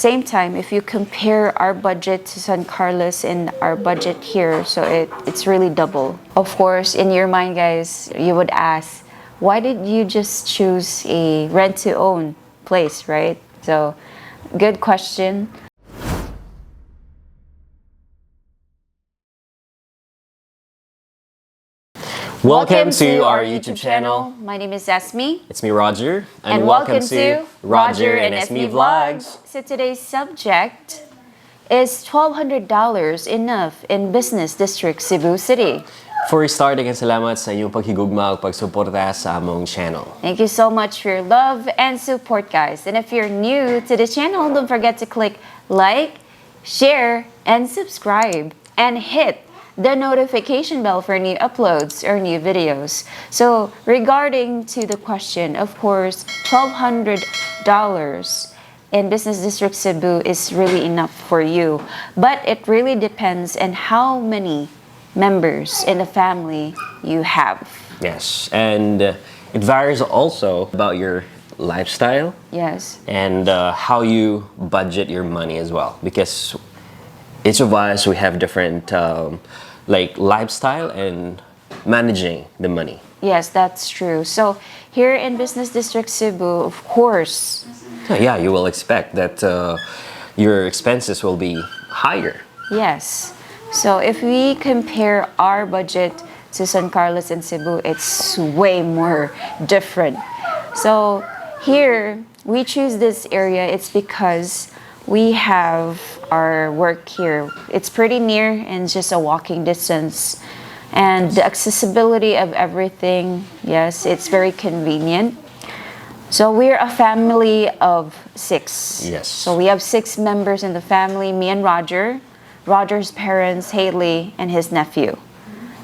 same time, if you compare our budget to San Carlos and our budget here, so it's really double. Of course, in your mind, guys, you would ask, why did you just choose a rent-to-own place, right? So, good question. Welcome to our YouTube channel. My name is Esmi. It's me, Roger. And welcome to Roger and Ismi Vlogs. Vlogs. So today's subject is $1,200 enough in Business District, Cebu City. For starting, and salamat sa inyong paghigugma ug pagsuporta sa among channel. Thank you so much for your love and support, guys. And if you're new to the channel, don't forget to click like, share, and subscribe. And hit the notification bell for new uploads or new videos. So regarding to the question, of course, $1,200 in Business District Cebu is really enough for you. But it really depends on how many members in the family you have. Yes, and it varies also about your lifestyle. Yes. And how you budget your money as well, because each of us, we have different like lifestyle and managing the money. Yes, that's true. So here in Business District Cebu, of course. Yeah, you will expect that your expenses will be higher. Yes. So if we compare our budget to San Carlos and Cebu, it's way more different. So here, we choose this area, it's because we have our work here. It's pretty near and just a walking distance. And the accessibility of everything, yes, it's very convenient. So we're a family of 6. Yes. So we have 6 members in the family, me and Roger, Roger's parents, Haley, and his nephew.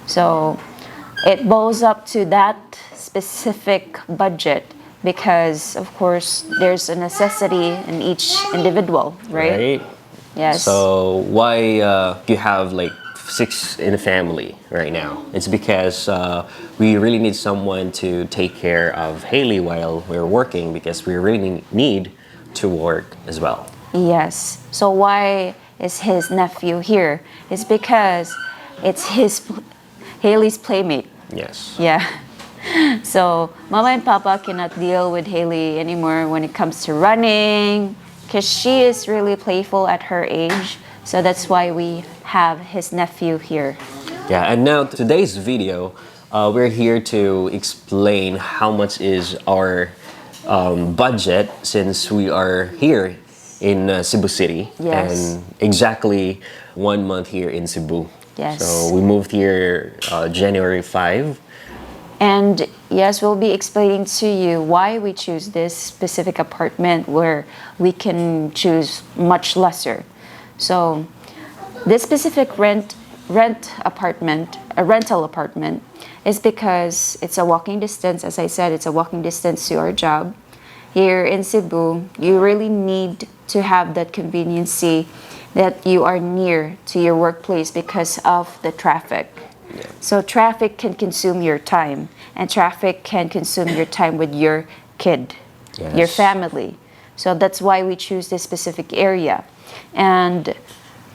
So it boils up to that specific budget, because of course there's a necessity in each individual, right? Yes. So why you have like 6 in the family right now? It's because we really need someone to take care of Haley while we're working, because we really need to work as well. Yes. So why is his nephew here? It's because it's Haley's playmate. Yes. Yeah. So Mama and Papa cannot deal with Haley anymore when it comes to running, because she is really playful at her age. So that's why we have his nephew here. Yeah, and now today's video, we're here to explain how much is our budget, since we are here in Cebu City. Yes. And exactly 1 month here in Cebu. Yes. So we moved here January 5. And yes, we'll be explaining to you why we choose this specific apartment where we can choose much lesser. So this specific rental apartment is because it's a walking distance. As I said, it's a walking distance to our job. Here in Cebu, you really need to have that conveniency that you are near to your workplace because of the traffic. Yeah. So traffic can consume your time, and traffic can consume your time with your kid, Yes. your family. So that's why we choose this specific area. And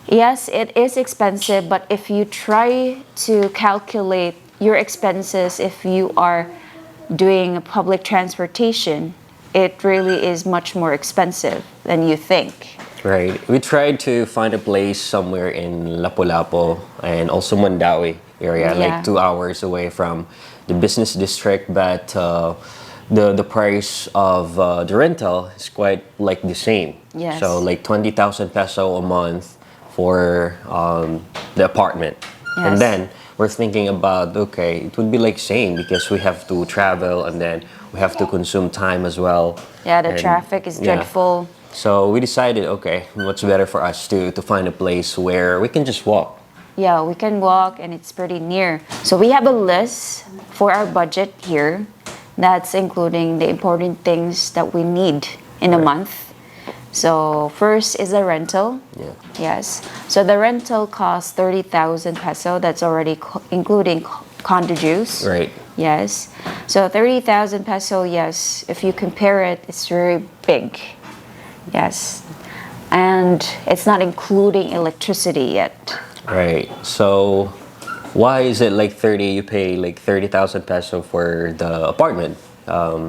yes, it is expensive, but if you try to calculate your expenses, if you are doing public transportation, it really is much more expensive than you think. Right. We tried to find a place somewhere in Lapu-Lapu and also Mandawi area, Yeah. like 2 hours away from the business district, but the price of the rental is quite like the same. Yes. So like 20,000 peso a month for the apartment. Yes. And then we're thinking about, okay, it would be like same, because we have to travel and then we have to consume time as well. Yeah, the And, traffic is yeah. dreadful. So we decided, okay, what's better for us to find a place where we can just walk. Yeah, we can walk and it's pretty near. So we have a list for our budget here. That's including the important things that we need in a month. So first is the rental. Yeah. Yes. So the rental costs 30,000 peso. That's already including condo dues. Right. Yes. So 30,000 peso, yes. If you compare it, it's very big. Yes. And it's not including electricity yet. Right. So why is it like 30? You pay like 30,000 peso for the apartment.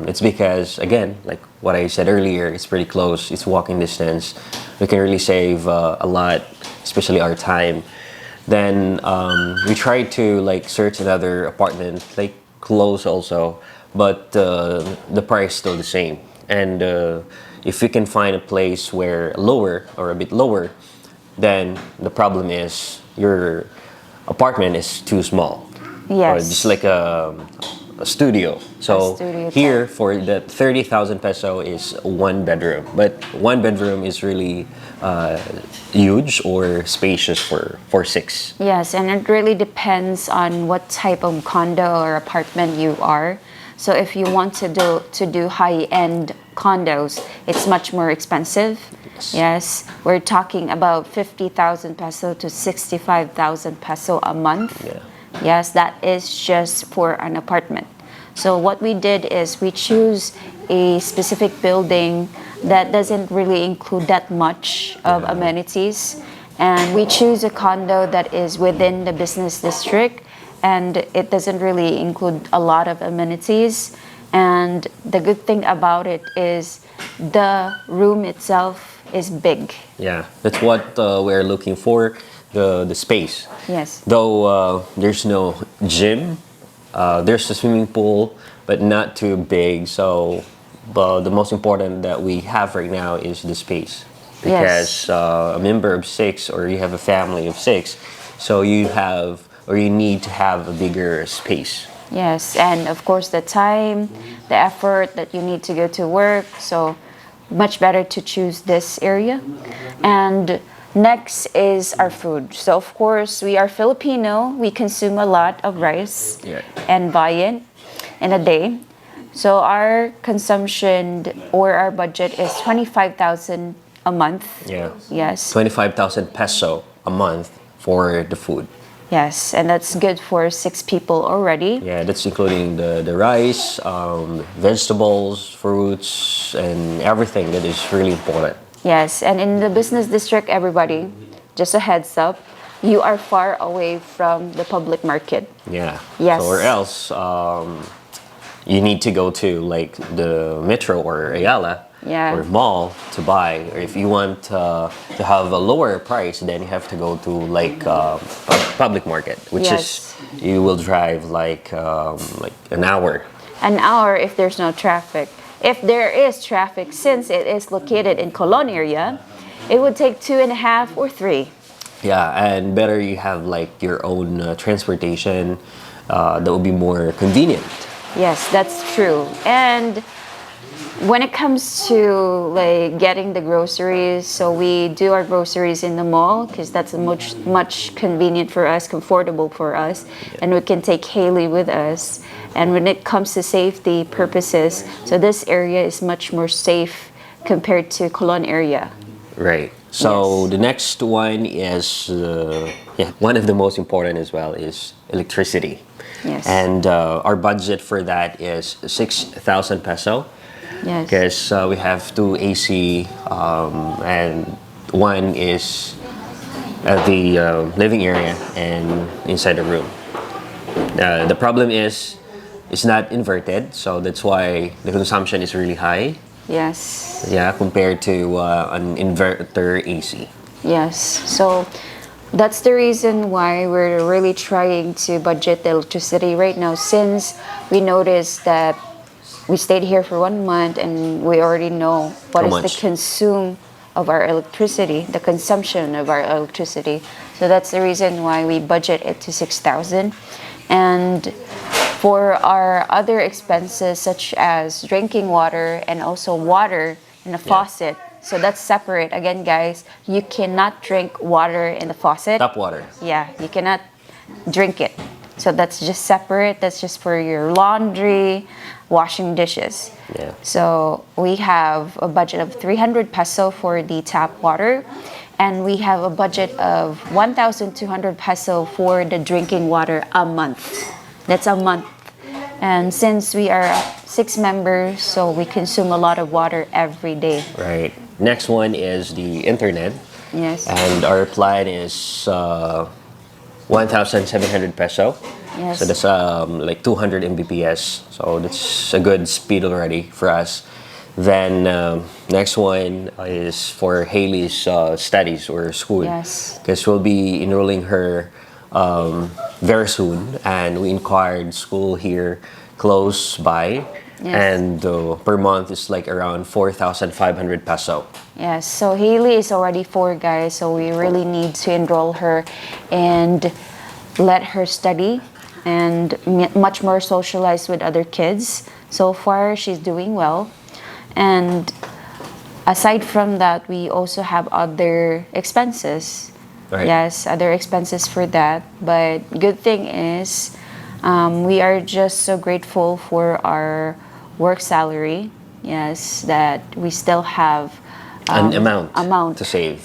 It's because again, like what I said earlier, it's pretty close. It's walking distance. We can really save a lot, especially our time. Then we tried to like search another apartment like close also, but the price still the same. And if we can find a place where lower or a bit lower, then the problem is your apartment is too small. Or Yes. just like a studio. So studio here for the 30,000 peso is one bedroom, but one bedroom is really huge or spacious for six. Yes, and it really depends on what type of condo or apartment you are. So if you want to do high-end condos, it's much more expensive. Yes, we're talking about 50,000 peso to 65,000 peso a month. Yeah. Yes, that is just for an apartment. So what we did is we choose a specific building that doesn't really include that much of amenities, and we choose a condo that is within the business district, and it doesn't really include a lot of amenities. And the good thing about it is the room itself is big. Yeah, that's what we're looking for, the space. Yes. Though there's no gym, there's a swimming pool, but not too big. So the most important that we have right now is the space. Because a member of six or you have a family of six, so you have or you need to have a bigger space. Yes, and of course the time, the effort that you need to go to work, so much better to choose this area. And next is our food. So of course we are Filipino, we consume a lot of rice Yeah. and viand in a day. So our consumption or our budget is 25,000 a month. Yeah. Yes. 25,000 peso a month for the food. Yes, and that's good for 6 people already. Yeah, that's including the rice, vegetables, fruits, and everything that is really important. Yes, and in the business district, everybody, just a heads up, you are far away from the public market. Yeah. Yes. So, or else you need to go to like the metro or Ayala Yeah. or mall to buy. Or if you want to have a lower price, then you have to go to like public market, which Yes. is you will drive like an hour. An hour if there's no traffic. If there is traffic, since it is located in Colon area, it would take 2.5 or 3. Yeah, and better you have like your own transportation. That would be more convenient. Yes, that's true. And when it comes to like getting the groceries, so we do our groceries in the mall because that's much convenient for us, comfortable for us, and we can take Haley with us. And when it comes to safety purposes, so this area is much more safe compared to Colon area. Right. So Yes. the next one is one of the most important as well is electricity. Yes. And our budget for that is 6,000 peso. Yes. Because we have two AC and one is at the living area and inside the room. The problem is it's not inverted, so that's why the consumption is really high. Yes. Yeah, compared to an inverter AC. Yes. So that's the reason why we're really trying to budget the electricity right now, since we noticed that we stayed here for 1 month and we already know what How is the much? consume of our electricity, the consumption of our electricity. So that's the reason why we budget it to 6,000. And for our other expenses such as drinking water and also water in a faucet, so that's separate. Again, guys, you cannot drink water in the faucet. Tap water. Yeah, you cannot drink it. So that's just separate. That's just for your laundry, washing dishes. Yeah. So we have a budget of 300 peso for the tap water, and we have a budget of 1,200 peso for the drinking water a month. That's a month. And since we are 6 members, so we consume a lot of water every day. Right. Next one is the internet. Yes. And our plan is 1,700 peso. Yes. So that's like 200 Mbps. So that's a good speed already for us. Then next one is for Haley's studies or school. Yes. Because we'll be enrolling her very soon, and we inquired school here close by. Yes. And per month is like around 4,500 peso. Yes, so Haley is already 4, guys, so we really need to enroll her and let her study and much more socialize with other kids. So far, she's doing well. And aside from that, we also have other expenses. Right. Yes, other expenses for that. But good thing is, we are just so grateful for our work salary. Yes, that we still have An amount to save.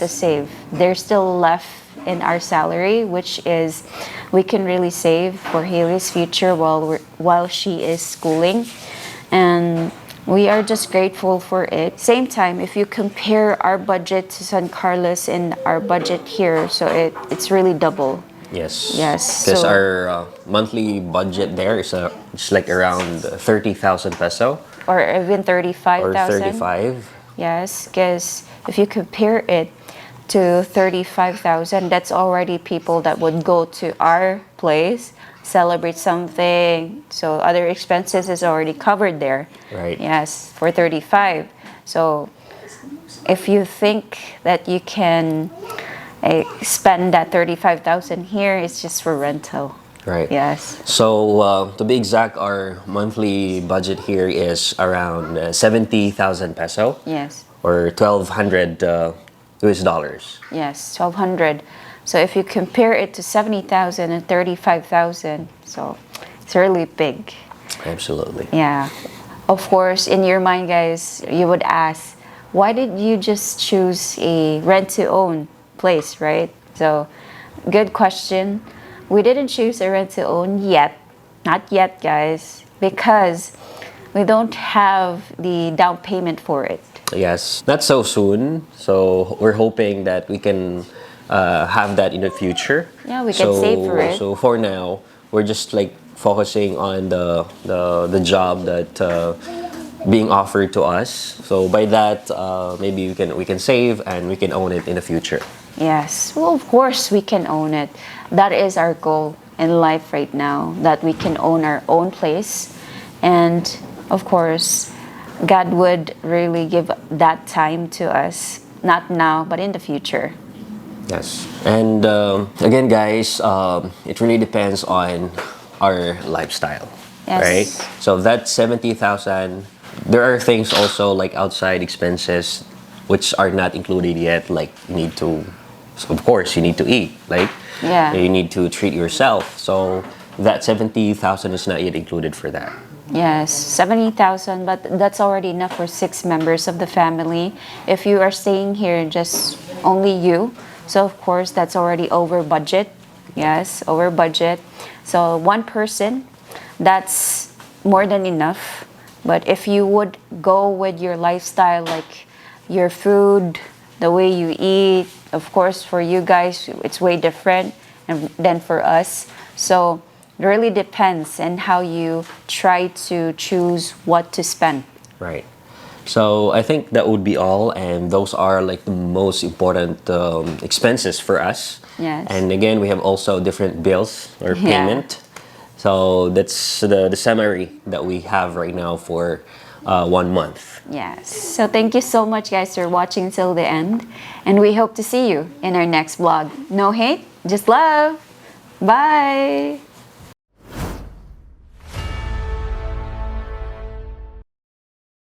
There's still left in our salary, which is we can really save for Haley's future while she is schooling, and we are just grateful for it. Same time, if you compare our budget to San Carlos and our budget here, so it's really double. Yes. Yes, Because so- our monthly budget there is it's like around 30,000 peso Or even or 35,000. 35. Yes, because if you compare it to 35,000, that's already people that would go to our place, celebrate something. So other expenses is already covered there. Right. Yes, for 35. So if you think that you can spend that 35,000 here, it's just for rental. Right. Yes. So to be exact, our monthly budget here is around 70,000 peso Yes. or 1,200 US dollars. Yes, 1,200. So if you compare it to 70,000 and 35,000, so it's really big. Absolutely. Yeah. Of course, in your mind, guys, you would ask, why did you just choose a rent-to-own place, right? So, good question. We didn't choose a rent-to-own yet. Not yet, guys, because we don't have the down payment for it. Yes, not so soon. So we're hoping that we can have that in the future. Yeah, we can save for it. So for now, we're just like focusing on the job that being offered to us. So by that, maybe we can save and we can own it in the future. Yes, well, of course we can own it. That is our goal in life right now, that we can own our own place. And of course, God would really give that time to us, not now, but in the future. Yes. And again, guys, it really depends on our lifestyle. Yes. Right? So that 70,000, there are things also like outside expenses which are not included yet, like you need to, of course, you need to eat, like Yeah. you need to treat yourself. So that 70,000 is not yet included for that. Yes, 70,000, but that's already enough for 6 members of the family. If you are staying here, just only you. So, of course, that's already over budget. Yes, over budget. So, one person, that's more than enough. But if you would go with your lifestyle, like your food, the way you eat, of course, for you guys, it's way different than for us. So, it really depends on how you try to choose what to spend. Right. So I think that would be all, and those are like the most important expenses for us. Yes. And again, we have also different bills or Yeah. payment. So that's the summary that we have right now for 1 month. Yes. So thank you so much, guys, for watching till the end. And we hope to see you in our next vlog. No hate, just love. Bye.